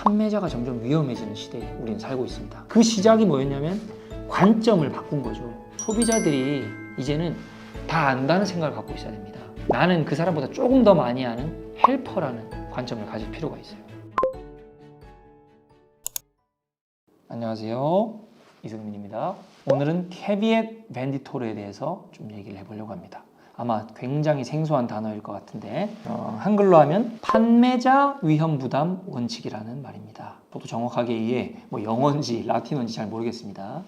판매자가 점점 위험해지는 시대에 우리는 살고 있습니다. 그 시작이 뭐였냐면 관점을 바꾼 거죠. 소비자들이 이제는 다 안다는 생각을 갖고 있어야 됩니다. 나는 그 사람보다 조금 더 많이 아는 헬퍼라는 관점을 가질 필요가 있어요. 안녕하세요, 이승민입니다. 오늘은 캐비엣 벤디토르에 대해서 좀 얘기를 해보려고 합니다. 아마 굉장히 생소한 단어일 것 같은데 한글로 하면 판매자 위험 부담 원칙이라는 말입니다. 저도 정확하게 이게 뭐 영어인지 라틴어인지 잘 모르겠습니다.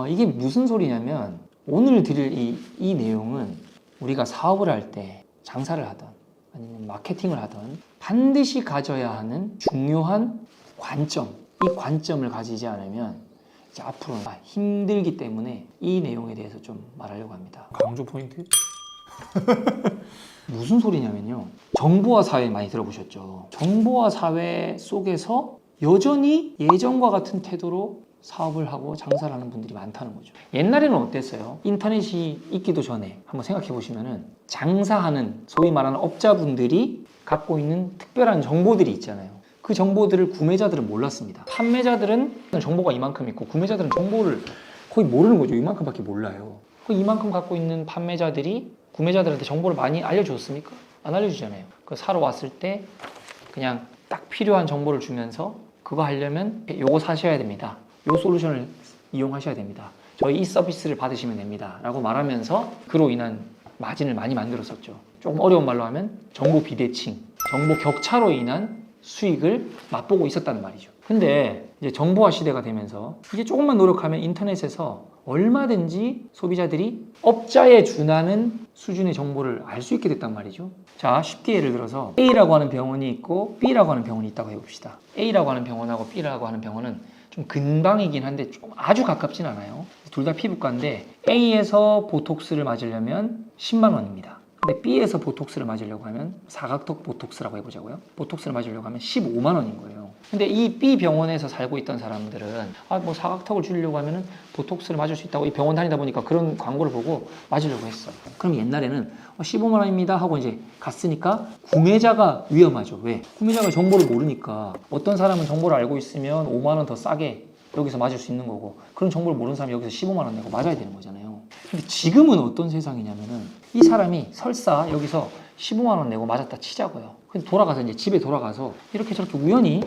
이게 무슨 소리냐면 오늘 드릴 이 내용은 우리가 사업을 할 때 장사를 하던 아니면 마케팅을 하던 반드시 가져야 하는 중요한 관점, 이 관점을 가지지 않으면 이제 앞으로는 힘들기 때문에 이 내용에 대해서 좀 말하려고 합니다. 강조 포인트? 무슨 소리냐면요, 정보화 사회 많이 들어보셨죠? 정보화 사회 속에서 여전히 예전과 같은 태도로 사업을 하고 장사를 하는 분들이 많다는 거죠. 옛날에는 어땠어요? 인터넷이 있기도 전에 한번 생각해 보시면은 장사하는 소위 말하는 업자분들이 갖고 있는 특별한 정보들이 있잖아요. 그 정보들을 구매자들은 몰랐습니다. 판매자들은 정보가 이만큼 있고 구매자들은 정보를 거의 모르는 거죠. 이만큼밖에 몰라요. 이만큼 갖고 있는 판매자들이 구매자들한테 정보를 많이 알려줬습니까? 안 알려주잖아요. 그 사러 왔을 때 그냥 딱 필요한 정보를 주면서 그거 하려면 요거 사셔야 됩니다. 요 솔루션을 이용하셔야 됩니다. 저희 이 서비스를 받으시면 됩니다. 라고 말하면서 그로 인한 마진을 많이 만들었었죠. 조금 어려운 말로 하면 정보 비대칭, 정보 격차로 인한 수익을 맛보고 있었다는 말이죠. 근데 이제 정보화 시대가 되면서 이제 조금만 노력하면 인터넷에서 얼마든지 소비자들이 업자에 준하는 수준의 정보를 알 수 있게 됐단 말이죠. 자, 쉽게 예를 들어서 A라고 하는 병원이 있고 B라고 하는 병원이 있다고 해봅시다. A라고 하는 병원하고 B라고 하는 병원은 좀 근방이긴 한데 좀 아주 가깝진 않아요. 둘 다 피부과인데 A에서 보톡스를 맞으려면 10만 원입니다. 근데 B에서 보톡스를 맞으려고 하면 사각턱 보톡스라고 해보자고요. 보톡스를 맞으려고 하면 15만 원인 거예요. 근데 이 B 병원에서 살고 있던 사람들은 뭐 사각턱을 줄이려고 하면은 보톡스를 맞을 수 있다고 이 병원 다니다 보니까 그런 광고를 보고 맞으려고 했어. 그럼 옛날에는 15만 원입니다 하고 이제 갔으니까 구매자가 위험하죠. 왜? 구매자가 정보를 모르니까 어떤 사람은 정보를 알고 있으면 5만 원 더 싸게 여기서 맞을 수 있는 거고 그런 정보를 모르는 사람이 여기서 15만 원 내고 맞아야 되는 거잖아요. 근데 지금은 어떤 세상이냐면은 이 사람이 설사 여기서 15만 원 내고 맞았다 치자고요. 근데 돌아가서 이제 집에 돌아가서 이렇게 저렇게 우연히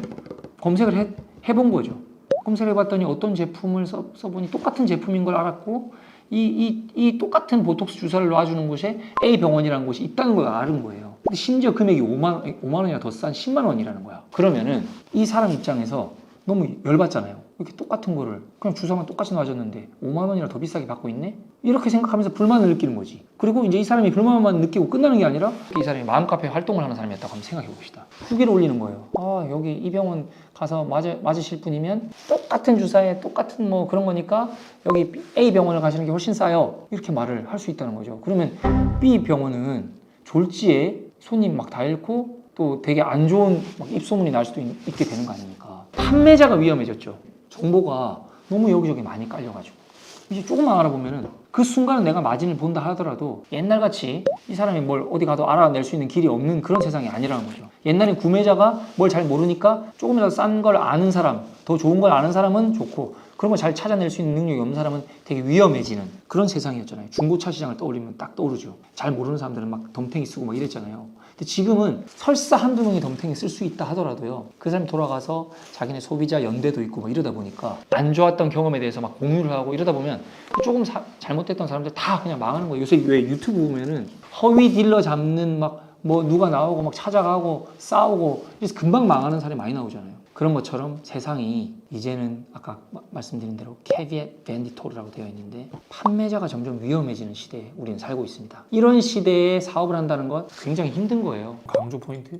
검색을 해본 거죠. 검색을 해봤더니 어떤 제품을 써보니 똑같은 제품인 걸 알았고 이 똑같은 보톡스 주사를 놔주는 곳에 A 병원이라는 곳이 있다는 걸 아는 거예요. 근데 심지어 금액이 5만 원이나 더 싼 10만 원이라는 거야. 그러면은 이 사람 입장에서 너무 열받잖아요. 이렇게 똑같은 거를 그냥 주사만 똑같이 놔줬는데 5만 원이나 더 비싸게 받고 있네? 이렇게 생각하면서 불만을 느끼는 거지. 그리고 이제 이 사람이 불만만 느끼고 끝나는 게 아니라 이 사람이 마음카페 활동을 하는 사람이었다고 한번 생각해 봅시다. 후기를 올리는 거예요. 여기 이 병원 가서 맞으실 분이면 똑같은 주사에 똑같은 뭐 그런 거니까 여기 A 병원을 가시는 게 훨씬 싸요. 이렇게 말을 할 수 있다는 거죠. 그러면 B 병원은 졸지에 손님 막 다 잃고 또 되게 안 좋은 막 입소문이 날 수도 있게 되는 거 아닙니까? 판매자가 위험해졌죠. 정보가 너무 여기저기 많이 깔려가지고 이제 조금만 알아보면은 그 순간은 내가 마진을 본다 하더라도 옛날같이 이 사람이 뭘 어디 가도 알아낼 수 있는 길이 없는 그런 세상이 아니라는 거죠. 옛날엔 구매자가 뭘 잘 모르니까 조금이라도 싼 걸 아는 사람, 더 좋은 걸 아는 사람은 좋고 그런 걸 잘 찾아낼 수 있는 능력이 없는 사람은 되게 위험해지는 그런 세상이었잖아요. 중고차 시장을 떠올리면 딱 떠오르죠. 잘 모르는 사람들은 막 덤탱이 쓰고 막 이랬잖아요. 근데 지금은 설사 한두 명이 덤탱이 쓸 수 있다 하더라도요, 그 사람이 돌아가서 자기네 소비자 연대도 있고 막 이러다 보니까 안 좋았던 경험에 대해서 막 공유를 하고 이러다 보면 조금 잘못됐던 사람들 다 그냥 망하는 거예요. 요새 왜 유튜브 보면은 허위 딜러 잡는 막 뭐 누가 나오고 막 찾아가고 싸우고 그래서 금방 망하는 사람이 많이 나오잖아요. 그런 것처럼 세상이 이제는 아까 말씀드린 대로 캐비엣 벤디토르라고 되어 있는데 판매자가 점점 위험해지는 시대에 우리는 살고 있습니다. 이런 시대에 사업을 한다는 건 굉장히 힘든 거예요. 강조 포인트?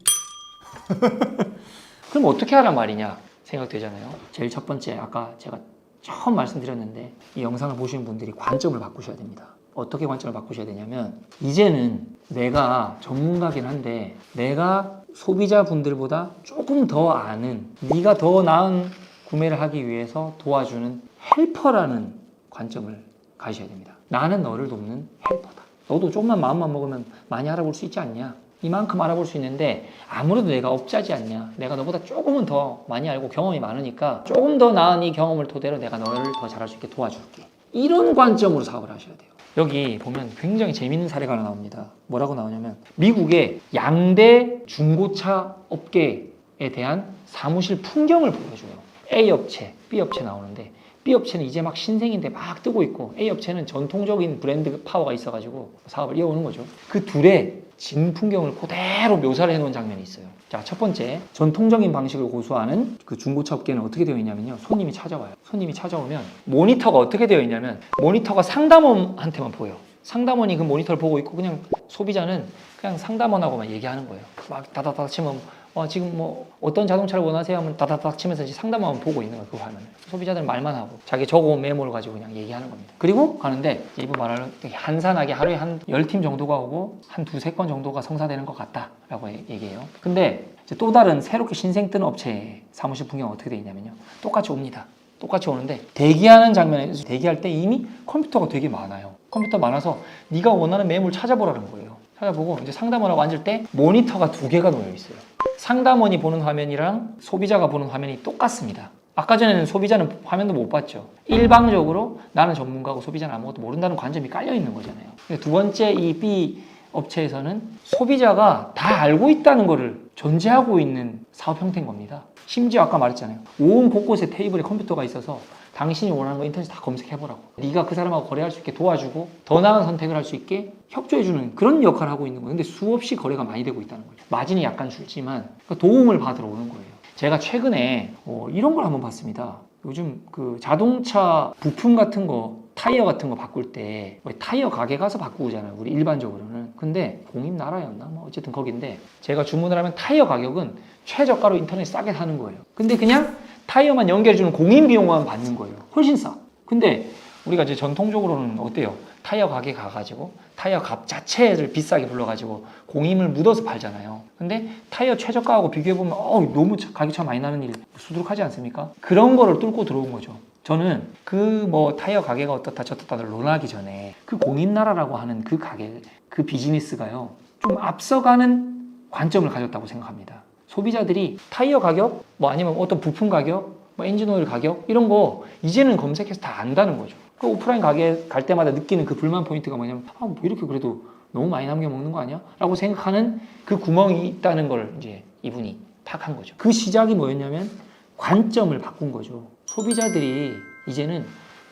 그럼 어떻게 하란 말이냐 생각되잖아요. 제일 첫 번째, 아까 제가 처음 말씀드렸는데 이 영상을 보시는 분들이 관점을 바꾸셔야 됩니다. 어떻게 관점을 바꾸셔야 되냐면 이제는 내가 전문가긴 한데 내가 소비자분들보다 조금 더 아는, 네가 더 나은 구매를 하기 위해서 도와주는 헬퍼라는 관점을 가지셔야 됩니다. 나는 너를 돕는 헬퍼다. 너도 조금만 마음만 먹으면 많이 알아볼 수 있지 않냐? 이만큼 알아볼 수 있는데 아무래도 내가 업자지 않냐, 내가 너보다 조금은 더 많이 알고 경험이 많으니까 조금 더 나은 이 경험을 토대로 내가 너를 더 잘할 수 있게 도와줄게. 이런 관점으로 사업을 하셔야 돼요. 여기 보면 굉장히 재밌는 사례가 하나 나옵니다. 뭐라고 나오냐면 미국의 양대 중고차 업계에 대한 사무실 풍경을 보여줘요. A 업체, B 업체 나오는데 B 업체는 이제 막 신생인데 막 뜨고 있고 A 업체는 전통적인 브랜드 파워가 있어가지고 사업을 이어오는 거죠. 그 둘의 진 풍경을 그대로 묘사를 해놓은 장면이 있어요. 자, 첫 번째, 전통적인 방식을 고수하는 그 중고차 업계는 어떻게 되어 있냐면요. 손님이 찾아와요. 손님이 찾아오면 모니터가 어떻게 되어 있냐면 모니터가 상담원한테만 보여. 상담원이 그 모니터를 보고 있고 그냥 소비자는 그냥 상담원하고만 얘기하는 거예요. 막 다다닥 치면 지금 뭐 어떤 자동차를 원하세요 하면 다다닥 치면서 이제 상담원 보고 있는 거예요. 그 화면을. 소비자들은 말만 하고 자기 적어온 메모를 가지고 그냥 얘기하는 겁니다. 그리고 가는데 이분 말하는 되게 한산하게 하루에 한 10팀 정도가 오고 한 두세 건 정도가 성사되는 것 같다라고 얘기해요. 근데 이제 또 다른 새롭게 신생 뜬 업체의 사무실 풍경은 어떻게 돼 있냐면요. 똑같이 옵니다. 똑같이 오는데 대기하는 장면에서 대기할 때 이미 컴퓨터가 되게 많아요. 컴퓨터 많아서 네가 원하는 메모를 찾아보라는 거예요. 찾아보고 이제 상담원하고 앉을 때 모니터가 2개가 놓여 있어요. 상담원이 보는 화면이랑 소비자가 보는 화면이 똑같습니다. 아까 전에는 소비자는 화면도 못 봤죠. 일방적으로 나는 전문가고 소비자는 아무것도 모른다는 관점이 깔려 있는 거잖아요. 두 번째 이 B 업체에서는 소비자가 다 알고 있다는 것을 전제하고 있는 사업 형태인 겁니다. 심지어 아까 말했잖아요. 온 곳곳에 테이블에 컴퓨터가 있어서 당신이 원하는 거 인터넷에 다 검색해보라고. 네가 그 사람하고 거래할 수 있게 도와주고 더 나은 선택을 할 수 있게 협조해주는 그런 역할을 하고 있는 거예요. 근데 수없이 거래가 많이 되고 있다는 거죠. 마진이 약간 줄지만 도움을 받으러 오는 거예요. 제가 최근에 이런 걸 한번 봤습니다. 요즘 그 자동차 부품 같은 거, 타이어 같은 거 바꿀 때 타이어 가게 가서 바꾸잖아요. 우리 일반적으로는. 근데 공임나라였나? 뭐 어쨌든 거긴데 제가 주문을 하면 타이어 가격은 최저가로 인터넷 싸게 사는 거예요. 근데 그냥 타이어만 연결해주는 공임 비용만 받는 거예요. 훨씬 싸. 근데 우리가 이제 전통적으로는 어때요? 타이어 가게 가가지고 타이어 값 자체를 비싸게 불러가지고 공임을 묻어서 팔잖아요. 근데 타이어 최저가하고 비교해보면 너무 가격 차 많이 나는 일 수두룩하지 않습니까? 그런 거를 뚫고 들어온 거죠. 저는 그 타이어 가게가 어떻다 저떻다를 논하기 전에 그 공임나라라고 하는 그 가게, 그 비즈니스가요 좀 앞서가는 관점을 가졌다고 생각합니다. 소비자들이 타이어 가격, 아니면 어떤 부품 가격, 엔진오일 가격 이런 거 이제는 검색해서 다 안다는 거죠. 그 오프라인 가게 갈 때마다 느끼는 그 불만 포인트가 뭐냐면 뭐 이렇게 그래도 너무 많이 남겨 먹는 거 아니야? 라고 생각하는 그 구멍이 있다는 걸 이제 이분이 탁한 거죠. 그 시작이 뭐였냐면 관점을 바꾼 거죠. 소비자들이 이제는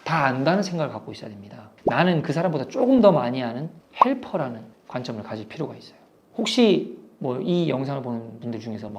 다 안다는 생각을 갖고 있어야 됩니다. 나는 그 사람보다 조금 더 많이 아는 헬퍼라는 관점을 가질 필요가 있어요. 혹시 이 영상을 보는 분들 중에서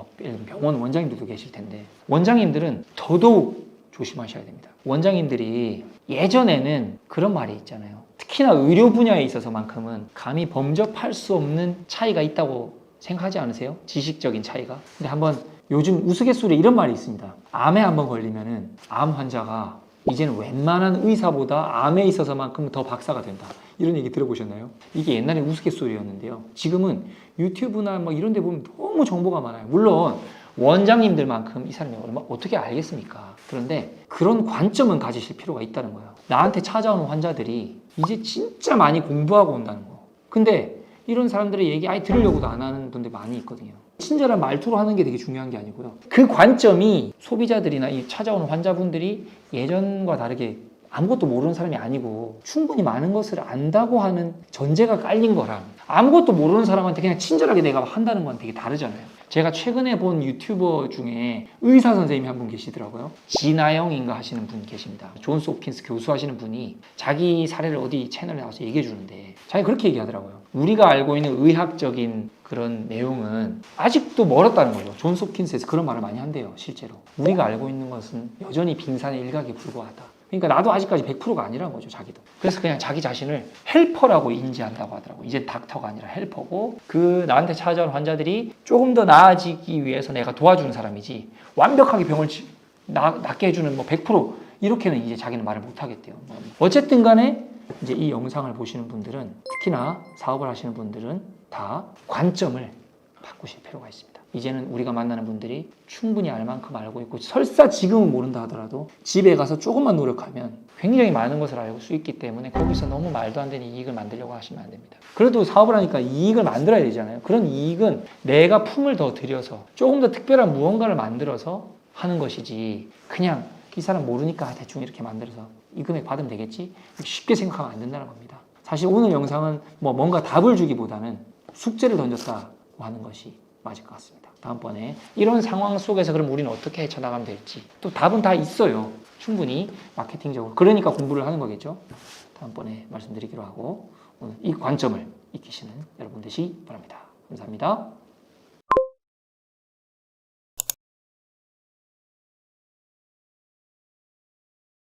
병원 원장님들도 계실 텐데 원장님들은 더더욱 조심하셔야 됩니다. 원장님들이 예전에는 그런 말이 있잖아요. 특히나 의료 분야에 있어서만큼은 감히 범접할 수 없는 차이가 있다고 생각하지 않으세요? 지식적인 차이가. 근데 한번 요즘 우스갯소리에 이런 말이 있습니다. 암에 한번 걸리면은 암 환자가 이제는 웬만한 의사보다 암에 있어서만큼 더 박사가 된다. 이런 얘기 들어보셨나요? 이게 옛날에 우스갯소리였는데요. 지금은 유튜브나 이런 데 보면 너무 정보가 많아요. 물론 원장님들만큼 이 사람이 어떻게 알겠습니까? 그런데 그런 관점은 가지실 필요가 있다는 거예요. 나한테 찾아오는 환자들이 이제 진짜 많이 공부하고 온다는 거. 근데 이런 사람들의 얘기 아예 들으려고도 안 하는 분들 많이 있거든요. 친절한 말투로 하는 게 되게 중요한 게 아니고요. 그 관점이 소비자들이나 이 찾아오는 환자분들이 예전과 다르게 아무것도 모르는 사람이 아니고 충분히 많은 것을 안다고 하는 전제가 깔린 거랑 아무것도 모르는 사람한테 그냥 친절하게 내가 한다는 건 되게 다르잖아요. 제가 최근에 본 유튜버 중에 의사 선생님이 한 분 계시더라고요. 진아영인가 하시는 분 계십니다. 존스 홉킨스 교수 하시는 분이 자기 사례를 어디 채널에 나와서 얘기해 주는데 자기가 그렇게 얘기하더라고요. 우리가 알고 있는 의학적인 그런 내용은 아직도 멀었다는 거죠. 존스 홉킨스에서 그런 말을 많이 한대요. 실제로. 우리가 알고 있는 것은 여전히 빙산의 일각에 불과하다. 그러니까 나도 아직까지 100%가 아니라는 거죠, 자기도. 그래서 그냥 자기 자신을 헬퍼라고 인지한다고 하더라고요. 이제 닥터가 아니라 헬퍼고 그 나한테 찾아온 환자들이 조금 더 나아지기 위해서 내가 도와주는 사람이지 완벽하게 병을 낫게 해주는 100% 이렇게는 이제 자기는 말을 못 하겠대요. 어쨌든 간에 이제 이 영상을 보시는 분들은 특히나 사업을 하시는 분들은 다 관점을 바꾸실 필요가 있습니다. 이제는 우리가 만나는 분들이 충분히 알 만큼 알고 있고 설사 지금은 모른다 하더라도 집에 가서 조금만 노력하면 굉장히 많은 것을 알 수 있기 때문에 거기서 너무 말도 안 되는 이익을 만들려고 하시면 안 됩니다. 그래도 사업을 하니까 이익을 만들어야 되잖아요. 그런 이익은 내가 품을 더 들여서 조금 더 특별한 무언가를 만들어서 하는 것이지 그냥 이 사람 모르니까 대충 이렇게 만들어서 이 금액 받으면 되겠지? 쉽게 생각하면 안 된다는 겁니다. 사실 오늘 영상은 뭔가 답을 주기보다는 숙제를 던졌다고 하는 것이 맞을 것 같습니다. 다음번에 이런 상황 속에서 그럼 우리는 어떻게 헤쳐나가면 될지 또 답은 다 있어요. 충분히 마케팅적으로. 그러니까 공부를 하는 거겠죠. 다음번에 말씀드리기로 하고 오늘 이 관점을 익히시는 여러분 되시기 바랍니다. 감사합니다.